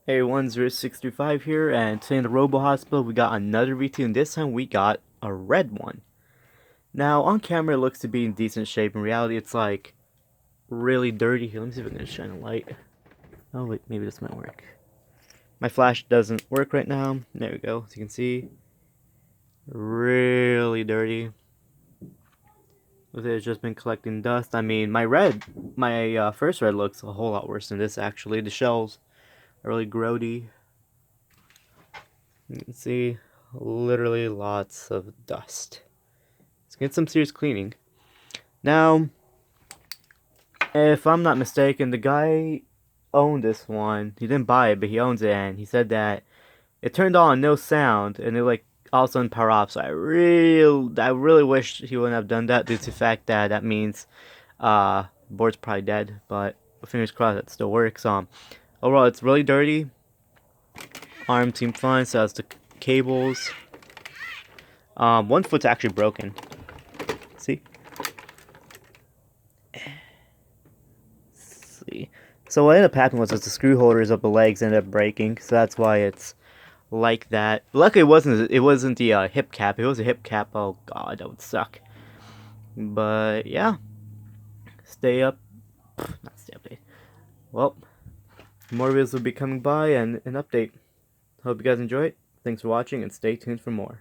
Hey everyone, 0635 here, and today in the Robo-Hospital we got another V2, and this time we got a red one. Now, on camera it looks to be in decent shape. In reality, it's like really dirty. Here, let me see if I can shine a light. Oh wait, maybe this might work. My flash doesn't work right now. There we go, as you can see. Really dirty. Looks like it's just been collecting dust. I mean, my first red looks a whole lot worse than this actually. The shells are really grody. You can see literally lots of dust. Let's get some serious cleaning. Now, if I'm not mistaken, the guy owned this one. He didn't buy it, but he owns it, and he said that it turned on no sound, and it like all of a sudden power off. So I really wish he wouldn't have done that due to the fact that that means board's probably dead. But fingers crossed it still works. Overall it's really dirty. Arm seemed fine, so that's the cables. One foot's actually broken. See? See. So what ended up happening was that the screw holders of the legs ended up breaking, so that's why it's like that. Luckily, it wasn't the hip cap. If it was a hip cap, oh god, that would suck. But yeah, stay up. Not stay update. Well, more videos will be coming by and an update. Hope you guys enjoy it. Thanks for watching and stay tuned for more.